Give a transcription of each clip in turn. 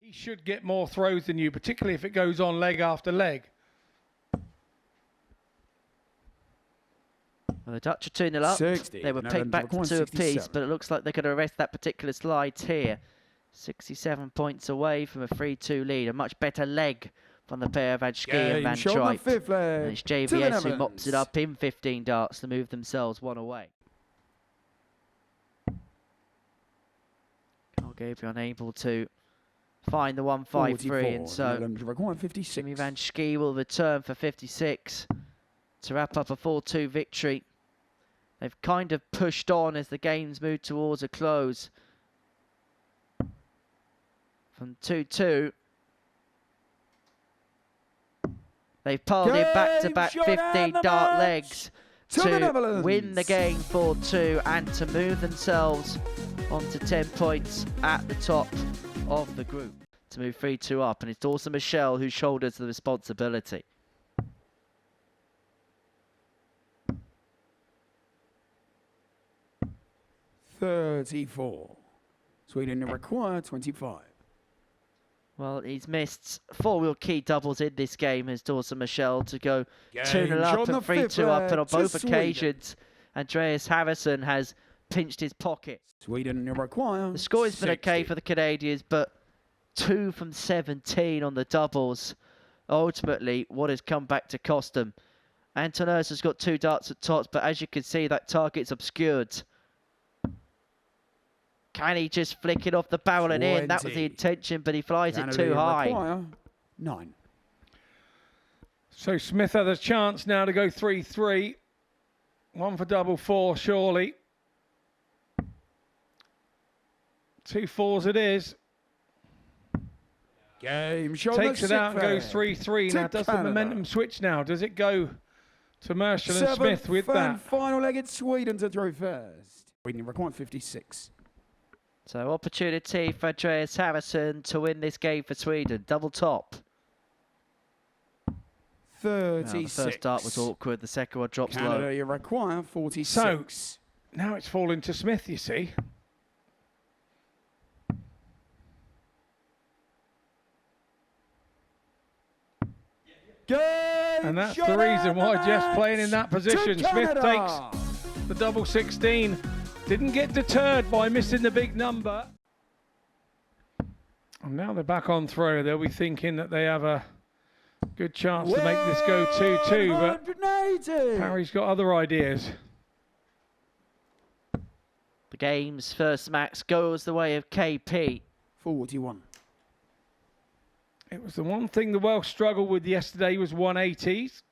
He should get more throws than you, particularly if it goes on leg after leg. Well, the Dutch are 2-0 up. 60. They were picked back to 2 apiece, but it looks like they're going to arrest that particular slide here. 67 points away from a 3-2 lead. A much better leg from the pair of Van Schie and Van Tripe. And it's JVS who mops it up in 15 darts to move themselves one away. Carl Gabriel unable to find the 153, and so Jimmy Van Schie will return for 56 to wrap up a 4-2 victory. They've kind of pushed on as the game's moved towards a close. From 2-2, they've piled in back-to-back 15 dart legs to win the game 4-2 and to move themselves onto 10 points at the top of the group to move 3-2 up. And it's Dawson Michelle who shoulders the responsibility. $34. Sweden require 25. Well, he's missed 4 real key doubles in this game as Dawson Michelle to go 2-0 up and 3-2 up, and on both occasions Andreas Harrison has pinched his pocket. Sweden require the score has been 60. okay for the Canadians, but 2 from 17 on the doubles. Ultimately, what has come back to cost them. Anton Urs has got 2 darts at tops, but as you can see, that target's obscured. Can he just flick it off the barrel and in? That was the intention, but he flies it too high. 9. So Smith has a chance now to go 3-3. 1 for double 4, surely. 2 4s it is. Game takes it out and goes 3-3. Now, does the momentum switch now? Does it go to Marshall and Smith with that? Final leg, it's Sweden to throw first. Sweden require 56. So opportunity for Andreas Harrison to win this game for Sweden. Double top. 36. Well, the first dart was awkward. The second one drops low. Canada, you require 46. So now it's fallen to Smith, you see. And that's the reason why Jeff's playing in that position. Smith takes the double 16. Didn't get deterred by missing the big number. And now they're back on throw. They'll be thinking that they have a good chance to make this go 2-2, but Parry's got other ideas. The game's first max goes the way of KP. 41. It was the one thing the Welsh struggled with yesterday was 180s.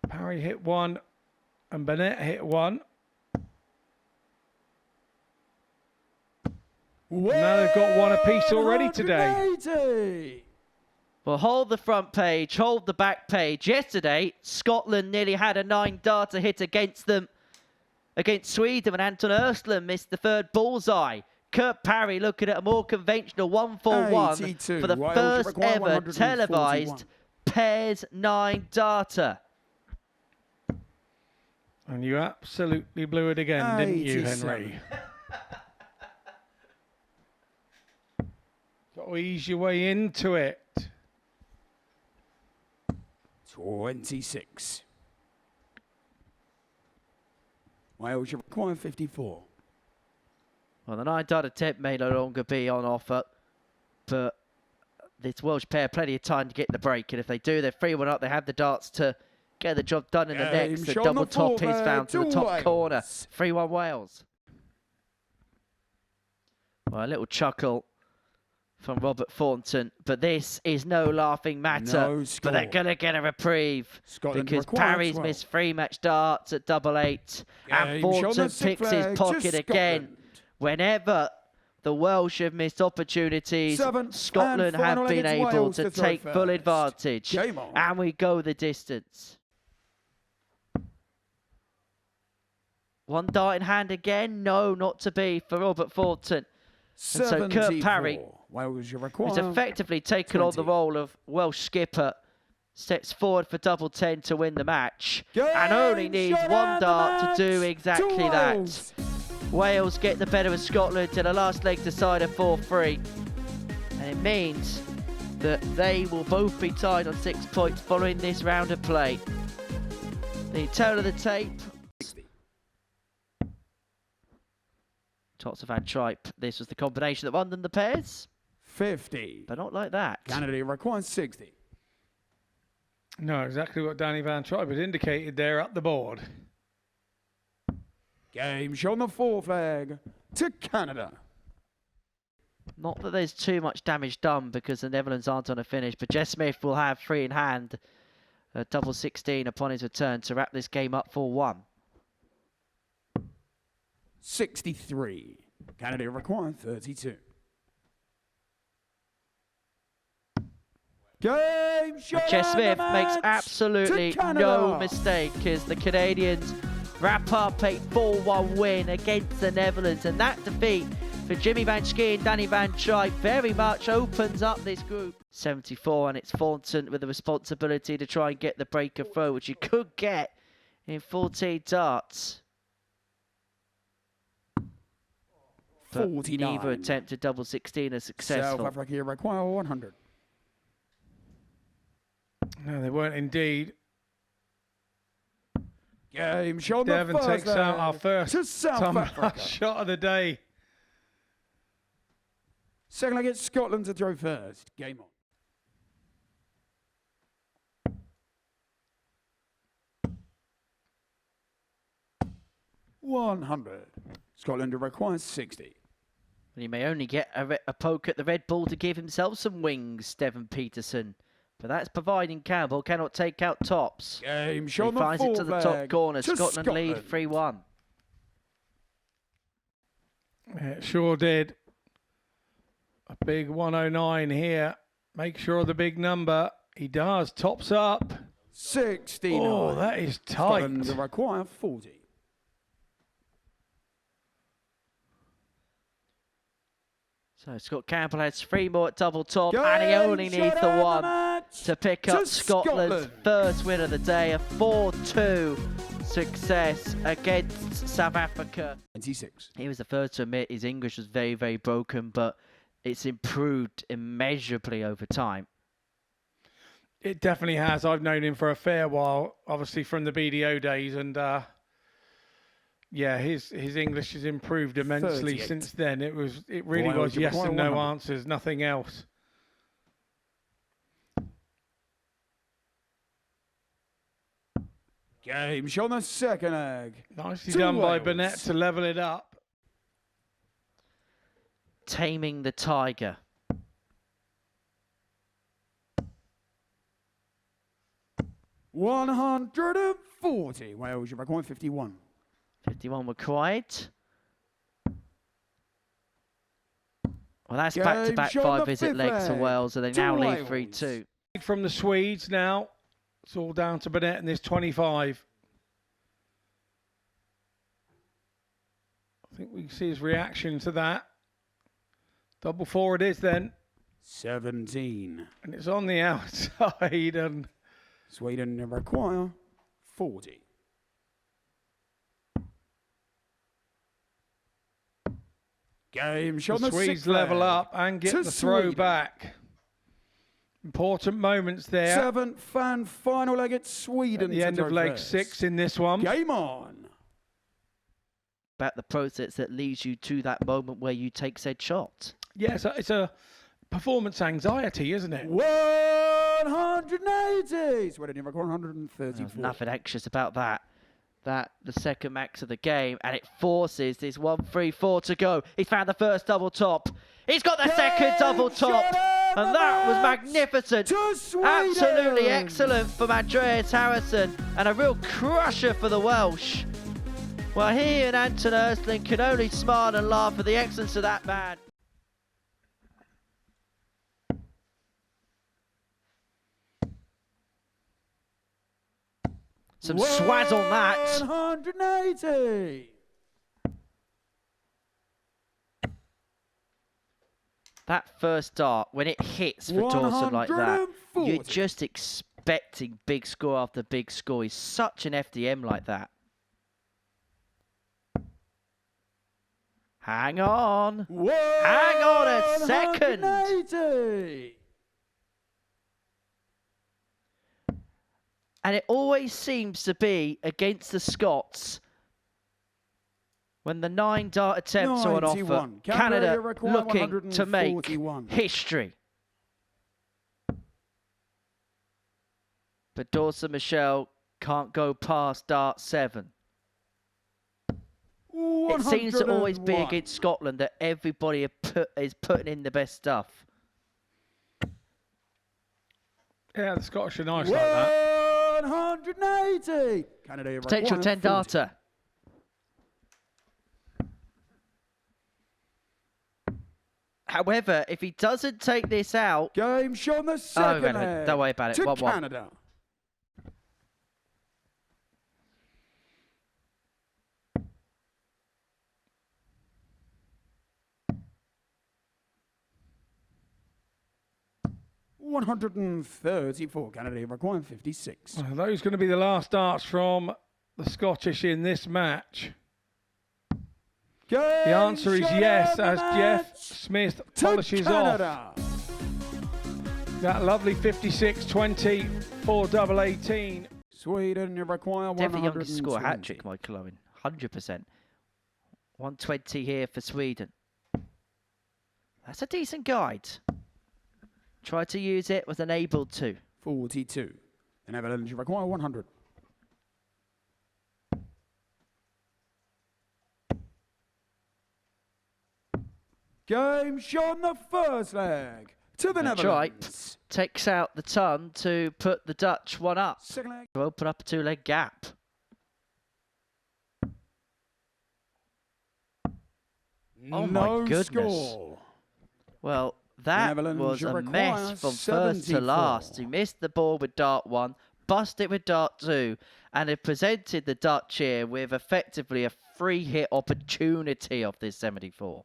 Parry hit 1 and Burnett hit 1. And now they've got 1 apiece already today. Well, hold the front page, hold the back page. Yesterday, Scotland nearly had a 9-darter hit against them, against Sweden, when Anton Urs missed the 3rd bullseye. Kurt Parry looking at a more conventional 1-4-1 for the first ever televised pairs 9-darter. And you absolutely blew it again, didn't you, Henry? Got to ease your way into it. 26. Wales require 54. Well, the 9-dart attempt may no longer be on offer, but this Welsh pair plenty of time to get the break, and if they do, they're 3-1 up. They have the darts to get the job done in the next. The double top is found to the top corner. 3-1 Wales. Well, a little chuckle from Robert Thornton, but this is no laughing matter. But they're going to get a reprieve because Parry's missed 3 match darts at 8-8, and Thornton picks his pocket again. Whenever the Welsh have missed opportunities, Scotland have been able to take full advantage. And we go the distance. 1 dart in hand again? No, not to be for Robert Thornton. And so Kurt Parry, who's effectively taken on the role of Welsh skipper, steps forward for double 10 to win the match. And only needs 1 dart to do exactly that. Wales get the better of Scotland in a last leg decider 4-3. And it means that they will both be tied on 6 points following this round of play. The tail of the tape. Tots of Van Tripe. This was the combination that won them the pairs. 50. But not like that. Canada requires 60. No, exactly what Danny Van Tripe had indicated there up the board. Game shown the 4 flag to Canada. Not that there's too much damage done because the Netherlands aren't on a finish, but Jess Smith will have 3 in hand, a double 16 upon his return to wrap this game up 4-1. 63. Canada require 32. Game show. Jess Smith makes absolutely no mistake as the Canadians wrap up a 4-1 win against the Netherlands, and that defeat for Jimmy Van Schie and Danny Van Tripe very much opens up this group. 74, and it's Thornton with the responsibility to try and get the breaker throw, which he could get in 14 darts. But 49. neither attempted double 16 as successful. South Africa require 100. No, they weren't indeed. Game show. Devon takes out our first to South Africa. shot of the day. Second leg, it's Scotland to throw first. Game on. 100. Scotland requires 60. And he may only get a poke at the red ball to give himself some wings, Devon Peterson. But that's providing Campbell cannot take out tops. Game show. He finds it to the top corner. Scotland lead 3-1. It sure did. A big 109 here. Make sure the big number. He does. Tops up. 69. Oh, that is tight. Scotland require 40. So Scott Campbell has 3 more at double top, and he only needs the 1 to pick up Scotland's first win of the day, a 4-2 success against South Africa. 26. He was the first to admit his English was very, very broken, but it's improved immeasurably over time. It definitely has. I've known him for a fair while, obviously from the BDO days, and yeah, his English has improved immensely 38. since then. It really was yes and no answers, nothing else. Game show on the second leg. Nicely done by Burnett to level it up. Taming the Tiger. $140. Wales, you're back 51. 51 required. Well, that's back-to-back 5-visit legs for Wales, so they now lead 3-2. From the Swedes now. It's all down to Burnett in this 25. I think we can see his reaction to that. Double 4 it is then. 17. And it's on the outside. And Sweden require 40. Game shot. The Swedes level up and get the throw back. Important moments there. 7th and final leg at Sweden. At the end of leg 6 in this one. Game on. About the process that leads you to that moment where you take said shot. Yeah, it's a performance anxiety, isn't it? 180. Sweden record 134. There's nothing anxious about that. The second max of the game, and it forces this 1-3-4 to go. He's found the first double top. He's got the second double top, and that was magnificent. Absolutely excellent from Andreas Harrison, and a real crusher for the Welsh. Well, he and Anton Ersling can only smile and laugh at the excellence of that man. Some swaz on that. 180. That first dart, when it hits for Dawson like that, you're just expecting big score after big score. He's such an FDM like that. Hang on. Hang on a second. 180. And it always seems to be against the Scots when the 9 dart attempts are on offer. 91. Canada looking to make 141. history. But Dawson Michelle can't go past dart 7. It seems to always be 101. against Scotland that everybody is putting in the best stuff. Yeah, the Scottish are nice like that. 180. Canada Potential 10 darter. However, if he doesn't take this out... Game shown the second leg. Don't worry about it. To 1-1. Canada. $134. Canada requiring 56. Well, those are going to be the last darts from the Scottish in this match. The answer is yes, as Jeff Smith polishes off that lovely 56-20 for double 18. Sweden require 120. Definitely youngest score hat-trick, Michael Owen. 100%. 120 here for Sweden. That's a decent guide. Tried to use it, was unable to. 42. The Netherlands require 100. Game shown the first leg to the Netherlands. Takes out the ton to put the Dutch one up. Second leg. To open up a 2-leg gap. Oh my goodness. Score. Well, that was a mess from first to last. He missed the ball with dart 1, busted it with dart 2, and it presented the Dutch here with effectively a free hit opportunity of this 74.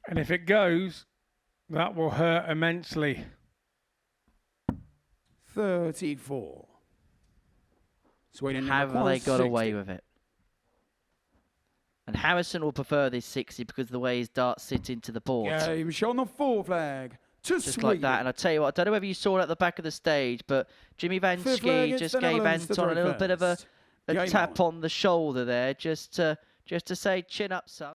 And if it goes, that will hurt immensely. 34. Sweden Have they got away with it? And Harrison will prefer this 60 because of the way his darts sit into the board. Game shown the fourth flag to Just Sweden. like that. And I tell you what, I don't know whether you saw it at the back of the stage, but Jimmy Van Schie just gave Anton a little bit of a tap on the shoulder there, just to say, chin up, son.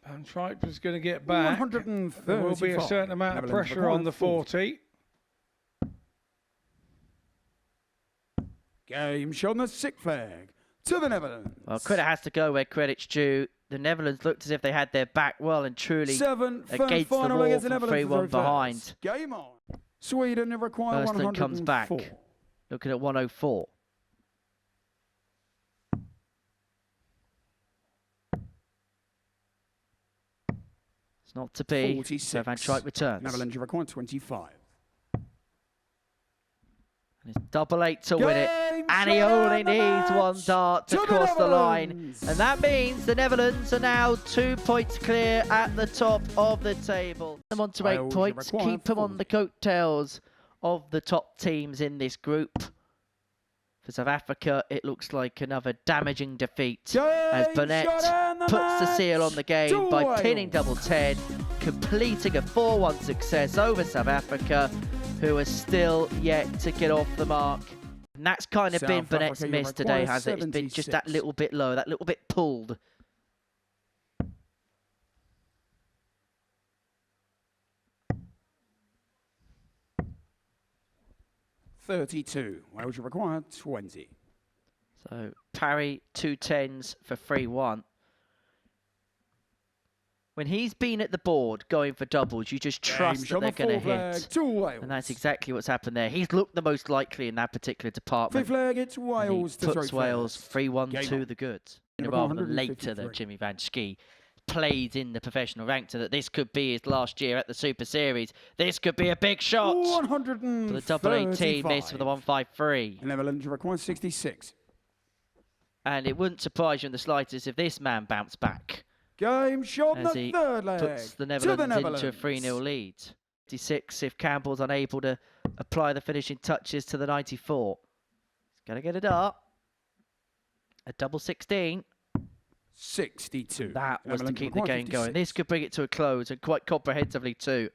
Van Tripe is going to get back. 135. There will be a certain amount of pressure on the 40. Game shown the sixth flag to the Netherlands. Well, credit has to go where credit's due. The Netherlands looked as if they had their back well and truly against the wall from 3-1 behind. Game on. Sweden require 104. Erstland comes back, looking at 104. It's not to be. 46. So Van Tripe returns. Netherlands require 25. And it's double 8 to win it. And he only needs 1 dart to cross the line. And that means the Netherlands are now 2 points clear at the top of the table. Them on to 8 points. Keep them on the coattails of the top teams in this group. For South Africa, it looks like another damaging defeat as Burnett puts the seal on the game by pinning double 10, completing a 4-1 success over South Africa, who are still yet to get off the mark. And that's kind of been Burnett's miss today, has it? It's been just that little bit low, that little bit pulled. $32. Wales require 20. So parry 2 10s for 3-1. When he's been at the board going for doubles, you just trust that they're going to hit. And that's exactly what's happened there. He's looked the most likely in that particular department. Fifth leg, it's Wales to puts Wales 3-1 to the goods. Rather than later that Jimmy Van Schie played in the professional rank, so that this could be his last year at the Super Series. This could be a big shot. 135. For the double 18 miss for the 153. Netherlands requires 66. And it wouldn't surprise you in the slightest if this man bounced back. Game shot as the he third leg puts the Netherlands into a 3-0 lead. 56 if Campbell's unable to apply the finishing touches to the 94. He's going to get a dart. A double 16. 62. That was to keep the game going. This could bring it to a close, and quite comprehensively too.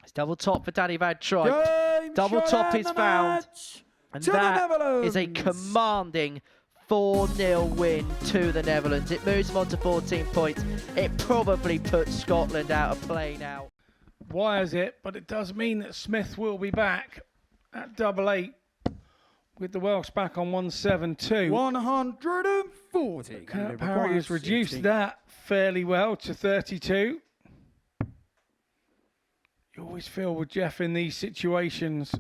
It's double top for Danny Van Tripe. Double top is found. And that is a commanding 4-0 win to the Netherlands. It moves them on to 14 points. It probably puts Scotland out of play now. Wires it, but it does mean that Smith will be back at double 8 with the Welsh back on 172. 140. Parry has reduced that fairly well to 32. You always feel with Jeff in these situations.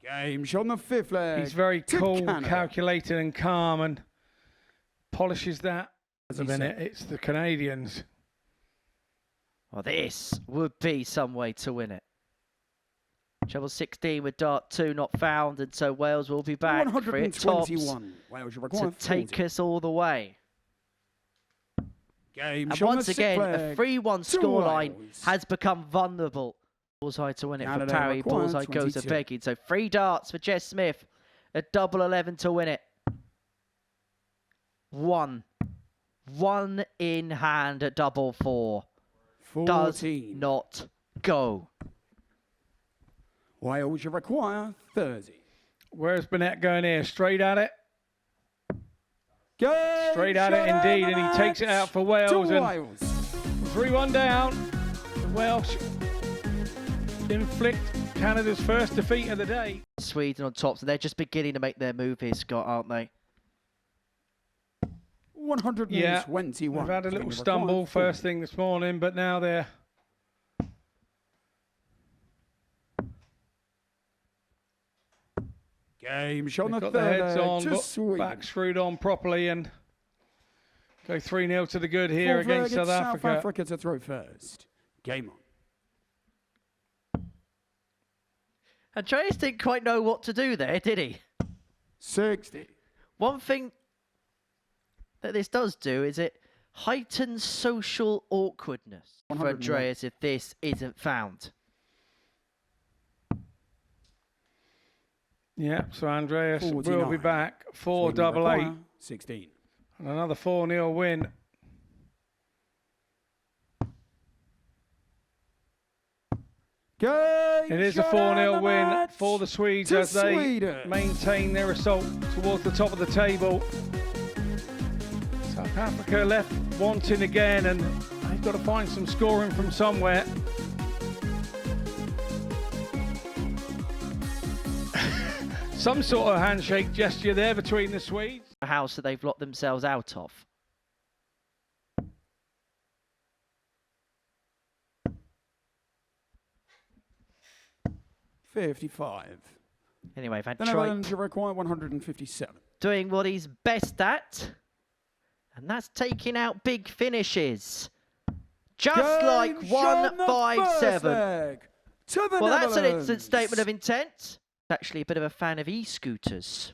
Game shot on the 5th leg. He's very cool, calculated and calm and polishes that. At a minute, it's the Canadians. Well, this would be some way to win it. Treble 16 with dart 2 not found, and so Wales will be back for it tops to take us all the way. Game and once again, a 3-1 scoreline has become vulnerable. Bullseye to win it for Parry, Bullseye goes to begging. So 3 darts for Jess Smith, a double 11 to win it. 1 in hand at double 4. 14. Does not go. Wales you require 30. Where's Burnett going here? Straight at it. Game Straight at it indeed, and he takes it out for Wales. And 3-1 down. The Welsh inflict Canada's first defeat of the day. Sweden on top, so they're just beginning to make their move here, Scott, aren't they? 121. Yeah, they've had a little stumble first thing this morning, but now they're game shot on the got 3rd their heads leg, on, back screwed on properly, and go 3-0 to the good here against South Africa. South Africa to throw first. Game on. Andreas didn't quite know what to do there, did he? 60. One thing that this does do is it heightens social awkwardness for Andreas if this isn't found. Yeah, so Andreas 49. will be back for double 8. 16. And another 4-0 win. It is a 4-0 win for the Swedes as they maintain their assault towards the top of the table. South Africa left wanting again, and they've got to find some scoring from somewhere. Some sort of handshake gesture there between the Swedes. A house that they've locked themselves out of. $55. Anyway, Van The Netherlands require 157. Doing what he's best at, and that's taking out big finishes. Just like 157. Well, that's an instant statement of intent. Actually a bit of a fan of e-scooters.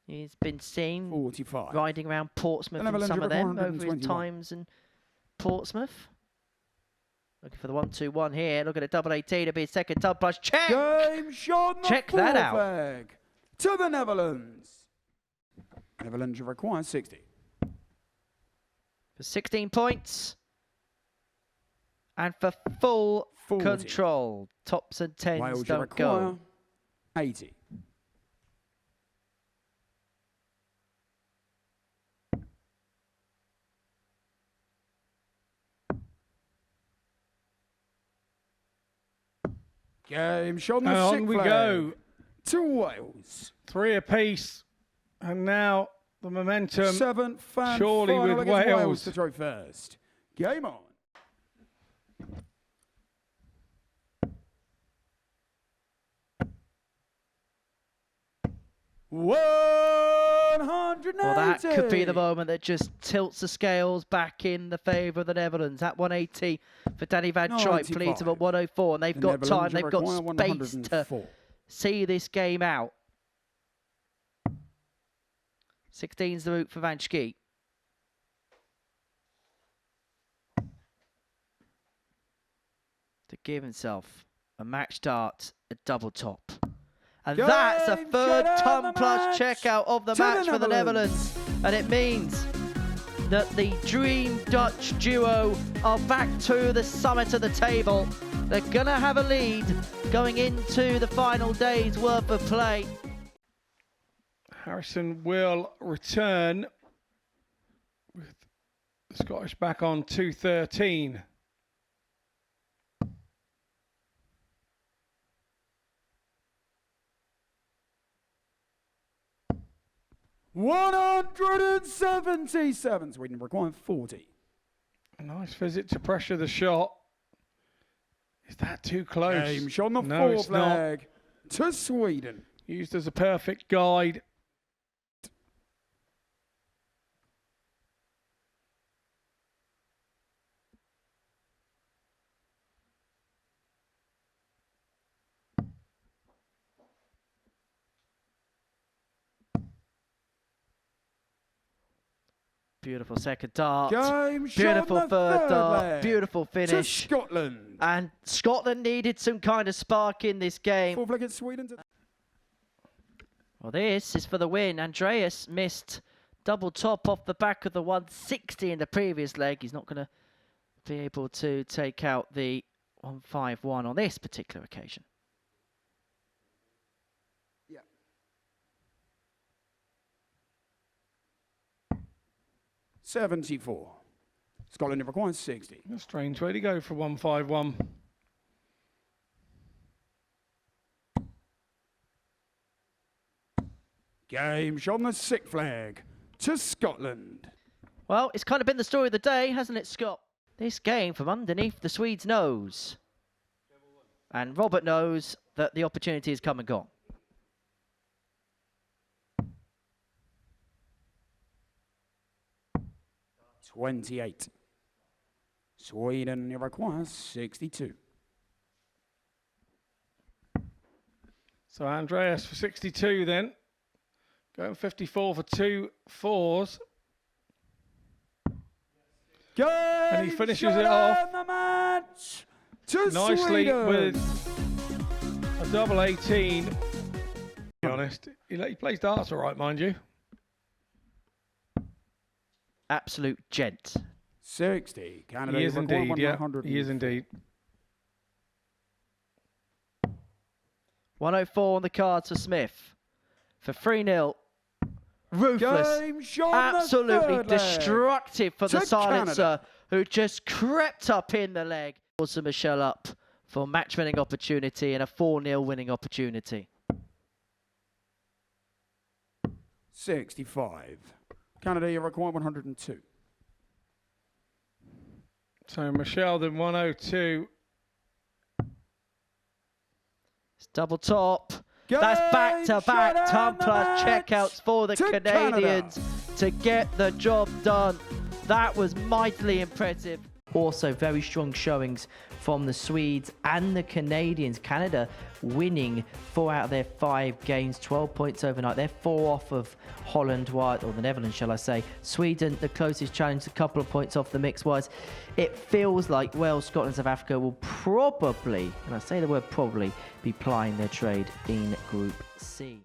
He's been seen 45. riding around Portsmouth and some of them over his times in Portsmouth. Looking for the 1-2-1 here. Look at a double 18 to be his second tub plus. Check! Game shot. Check that out. Leg to the Netherlands. Netherlands require 60. For 16 points. And for full 40. control. Tops and tens Wales don't go. 80. Game shot on the 6th on we leg go. to Wales. 3 apiece. And now the momentum 7th and surely final with against Wales to throw first. Game on. Well, that could be the moment that just tilts the scales back in the favour of the Netherlands. At 180 for Danny Van Tripe, leads them at 104, and they've got time, they've got space to see this game out. 16's the route for Van Schie. To give himself a match start at double top. And that's a third ton plus checkout of the match for the Netherlands. And it means that the Dream Dutch duo are back to the summit of the table. They're going to have a lead going into the final day's worth of play. Harrison will return with the Scottish back on 213. $177. Sweden requiring 40. A nice visit to pressure the shot. Is that too close? Game shot on the No, fourth it's not. leg to Sweden. Used as a perfect guide. Beautiful second dart. Game Beautiful shot on the third dart. leg Beautiful to finish. Scotland. And Scotland needed some kind of spark in this game. Fourth leg at Sweden. Well, this is for the win. Andreas missed double top off the back of the 160 in the previous leg. He's not going to be able to take out the 151 on this particular occasion. 74. Scotland requires 60. A strange way to go for 151. Game shot on the sixth flag to Scotland. Well, it's kind of been the story of the day, hasn't it, Scott? This game from underneath the Swedes' nose. And Robert knows that the opportunity has come and gone. $28. Sweden requires 62. So Andreas for 62 then. Going 54 for 2 fours. And he finishes it off the match to nicely Sweden. with a double 18. To be honest, he plays darts all right, mind you. Absolute gent. 60. Canada He is require indeed, yeah. 100. He is indeed. 104 on the cards for Smith. For 3-0. Ruthless. Game shot on the Absolutely third leg destructive for the to silencer, Canada. who just crept up in the leg. Also Michelle up for match winning opportunity and a 4-0 winning opportunity. 65. Canada require 102. So Michelle then 102. It's double top. That's back-to-back ton plus checkouts for the Canadians to get the job done. That was mightily impressive. Also very strong showings from the Swedes and the Canadians. Canada winning 4 out of their 5 games, 12 points overnight. They're 4 off of Holland, or the Netherlands, shall I say. Sweden, the closest challenge, a couple of points off the mix-wise. It feels like Wales, Scotland, South Africa will probably, and I say the word probably, be plying their trade in Group C.